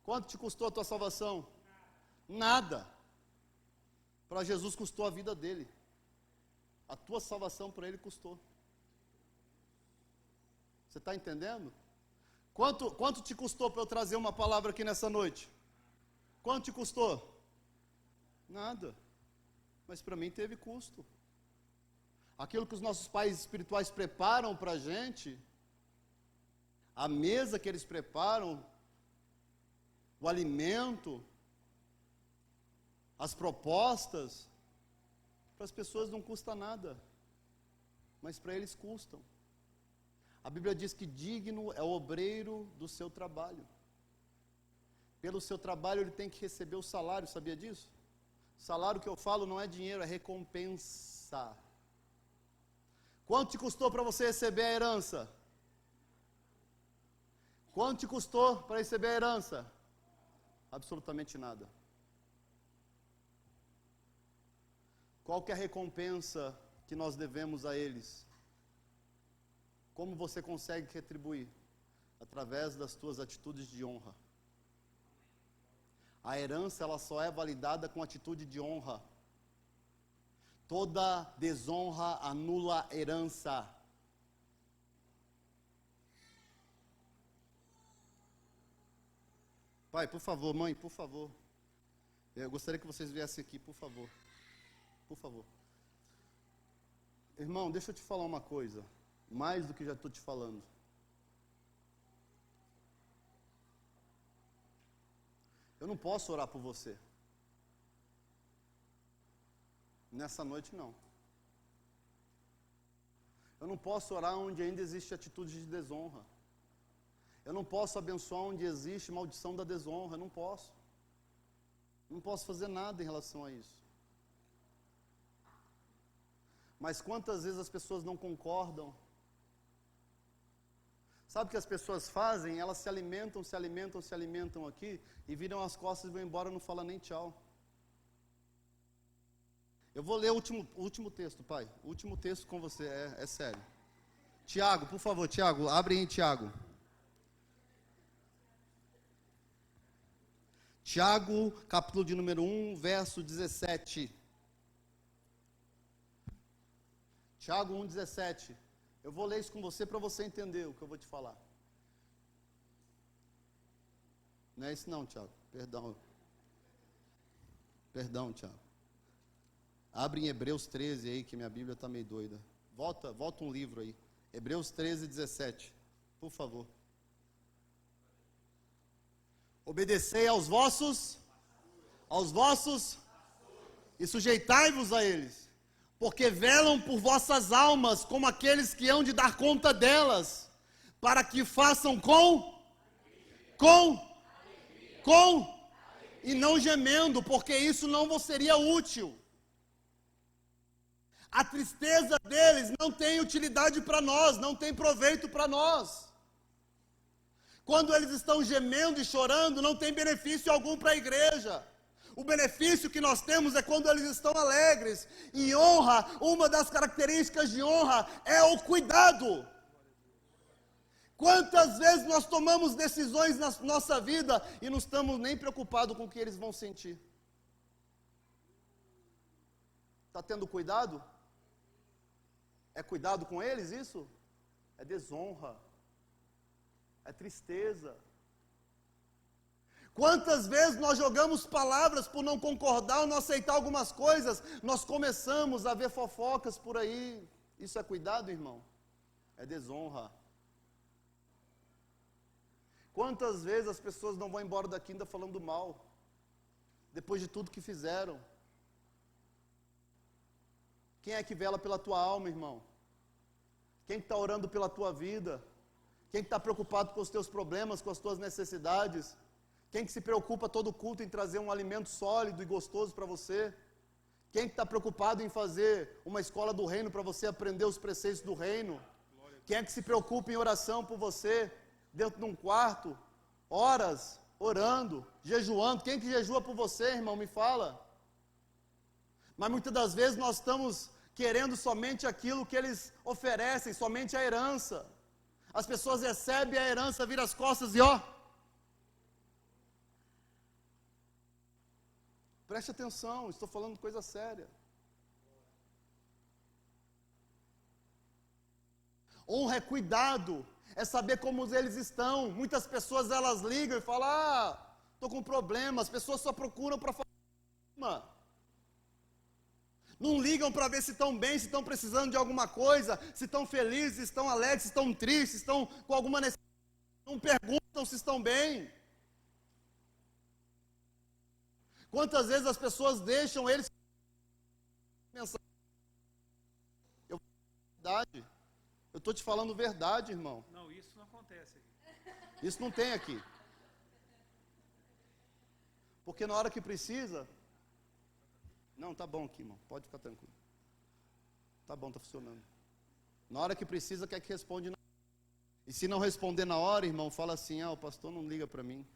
Quanto te custou a tua salvação? Nada. Para Jesus custou a vida dele. A tua salvação para ele custou. Você está entendendo? Quanto te custou para eu trazer uma palavra aqui nessa noite? Quanto te custou? Nada, mas para mim teve custo. Aquilo que os nossos pais espirituais preparam para a gente, a mesa que eles preparam, o alimento, as propostas, para as pessoas não custa nada, mas para eles custam. A Bíblia diz que digno é o obreiro do seu trabalho. Pelo seu trabalho ele tem que receber o salário, sabia disso? Salário que eu falo não é dinheiro, é recompensa. Quanto te custou para você receber a herança? Quanto te custou para receber a herança? Absolutamente nada. Qual que é a recompensa que nós devemos a eles? Como você consegue retribuir? Através das tuas atitudes de honra. A herança ela só é validada com atitude de honra. Toda desonra anula a herança. Pai, por favor, mãe, por favor. Eu gostaria que vocês viessem aqui, por favor. Por favor. Irmão, deixa eu te falar uma coisa. Mais do que já estou te falando. Eu não posso orar por você. Nessa noite, não. Eu não posso orar onde ainda existe atitude de desonra. Eu não posso abençoar onde existe maldição da desonra. Eu não posso. Não posso fazer nada em relação a isso. Mas quantas vezes as pessoas não concordam Sabe o que as pessoas fazem? Elas se alimentam aqui e viram as costas e vão embora, não falam nem tchau. Eu vou ler o último texto, pai. O último texto com você, é sério. Tiago, por favor, Tiago, abre em Tiago. Tiago, capítulo de número 1, verso 17. Tiago 1, 17. Eu vou ler isso com você para você entender o que eu vou te falar. Não é isso não, Tiago. Perdão, Tiago. Abre em Hebreus 13 aí, que minha Bíblia está meio doida. Volta um livro aí. Hebreus 13, 17. Por favor. Obedecei aos vossos e sujeitai-vos a eles, porque velam por vossas almas como aqueles que hão de dar conta delas, para que façam com e não gemendo, porque isso não vos seria útil. A tristeza deles não tem utilidade para nós, não tem proveito para nós. Quando eles estão gemendo e chorando, não tem benefício algum para a igreja. O benefício que nós temos é quando eles estão alegres. E honra, uma das características de honra é o cuidado. Quantas vezes nós tomamos decisões na nossa vida e não estamos nem preocupados com o que eles vão sentir? Está tendo cuidado? É cuidado com eles isso? É desonra. É tristeza. Quantas vezes nós jogamos palavras por não concordar ou não aceitar algumas coisas, nós começamos a ver fofocas por aí. Isso é cuidado, irmão? É desonra. Quantas vezes as pessoas não vão embora daqui ainda falando mal, depois de tudo que fizeram? Quem é que vela pela tua alma, irmão? Quem está orando pela tua vida? Quem está preocupado com os teus problemas, com as tuas necessidades? Quem que se preocupa todo culto em trazer um alimento sólido e gostoso para você? Quem que está preocupado em fazer uma escola do reino para você aprender os preceitos do reino? Quem é que se preocupa em oração por você, dentro de um quarto, horas, orando, jejuando? Quem que jejua por você, irmão? Me fala. Mas muitas das vezes nós estamos querendo somente aquilo que eles oferecem, somente a herança. As pessoas recebem a herança, viram as costas e ó. Preste atenção, estou falando coisa séria. Honra é cuidado, é saber como eles estão. Muitas pessoas elas ligam e falam, estou com problema. As pessoas só procuram para falar. Não ligam para ver se estão bem, se estão precisando de alguma coisa, se estão felizes, se estão alegres, se estão tristes, se estão com alguma necessidade. Não perguntam se estão bem. Quantas vezes as pessoas deixam eles mensagem? Eu estou te falando verdade, irmão. Não, isso não acontece aqui. Isso não tem aqui. Porque na hora que precisa... Não, tá bom aqui, irmão. Pode ficar tranquilo. Tá bom, tá funcionando. Na hora que precisa, quer que responde na hora. E se não responder na hora, irmão, fala assim, o pastor não liga para mim.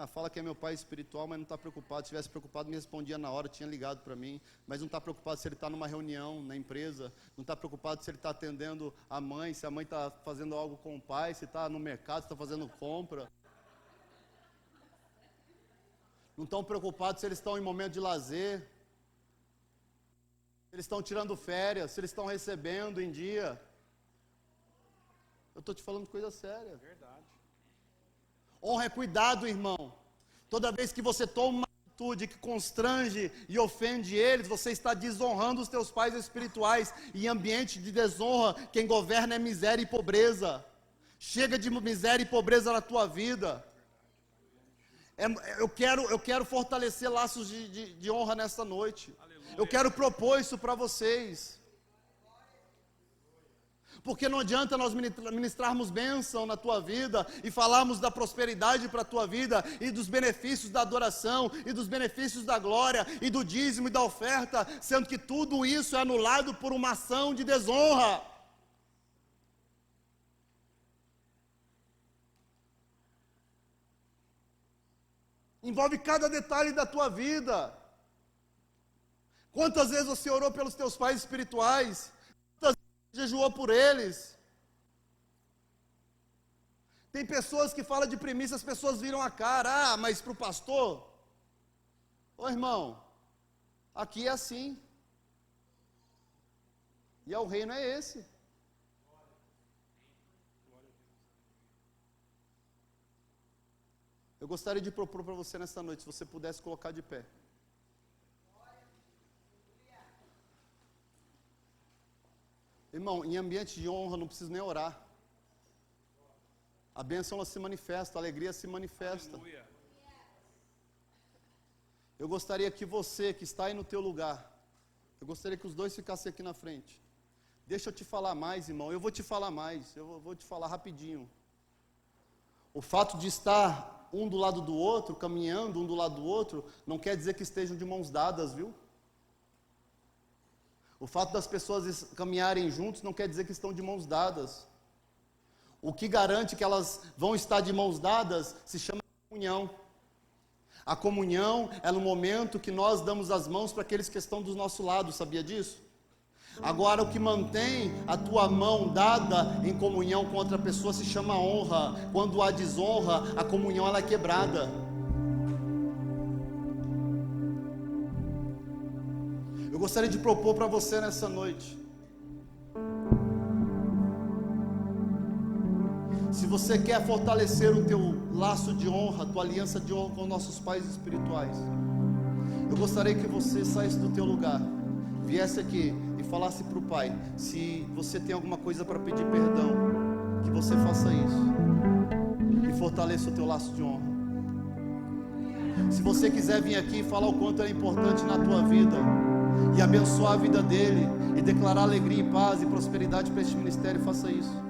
Fala que é meu pai espiritual, mas não está preocupado. Se estivesse preocupado, me respondia na hora, tinha ligado para mim. Mas não está preocupado se ele está numa reunião na empresa. Não está preocupado se ele está atendendo a mãe, se a mãe está fazendo algo com o pai, se está no mercado, se está fazendo compra. Não estão preocupados se eles estão em momento de lazer, se eles estão tirando férias, se eles estão recebendo em dia. Eu estou te falando coisa séria. Verdade. Honra é cuidado, irmão. Toda vez que você toma uma atitude que constrange e ofende eles, você está desonrando os teus pais espirituais. E em ambiente de desonra, quem governa é miséria e pobreza. Chega de miséria e pobreza na tua vida. Eu quero fortalecer laços de honra nesta noite. Aleluia. Eu quero propor isso para vocês. Porque não adianta nós ministrarmos bênção na tua vida e falarmos da prosperidade para a tua vida e dos benefícios da adoração e dos benefícios da glória e do dízimo e da oferta, sendo que tudo isso é anulado por uma ação de desonra. envolve cada detalhe da tua vida. Quantas vezes você orou pelos teus pais espirituais? Quantas vezes você jejuou por eles? Tem pessoas que falam de primícia, as pessoas viram a cara. Ah, mas para o pastor? Ô irmão, aqui é assim. E o reino é esse. Eu gostaria de propor para você nessa noite, se você pudesse colocar de pé. Irmão, em ambiente de honra não precisa nem orar. A bênção ela se manifesta, a alegria se manifesta. Aleluia. Eu gostaria que você que está aí no teu lugar, eu gostaria que os dois ficassem aqui na frente. Deixa eu te falar mais, irmão, eu vou te falar mais, eu vou te falar rapidinho. O fato de estar um do lado do outro, caminhando um do lado do outro, não quer dizer que estejam de mãos dadas, viu? O fato das pessoas caminharem juntos não quer dizer que estão de mãos dadas. O que garante que elas vão estar de mãos dadas se chama comunhão. A comunhão é no momento que nós damos as mãos para aqueles que estão do nosso lado, sabia disso? Agora, o que mantém a tua mão dada em comunhão com outra pessoa se chama honra. Quando há desonra, a comunhão ela é quebrada. Eu gostaria de propor para você nessa noite. Se você quer fortalecer o teu laço de honra, a tua aliança de honra com nossos pais espirituais, eu gostaria que você saísse do teu lugar, viesse aqui e falasse para o Pai, se você tem alguma coisa para pedir perdão, que você faça isso, e fortaleça o teu laço de honra. Se você quiser vir aqui e falar o quanto é importante na tua vida, e abençoar a vida dele, e declarar alegria e paz e prosperidade para este ministério, faça isso.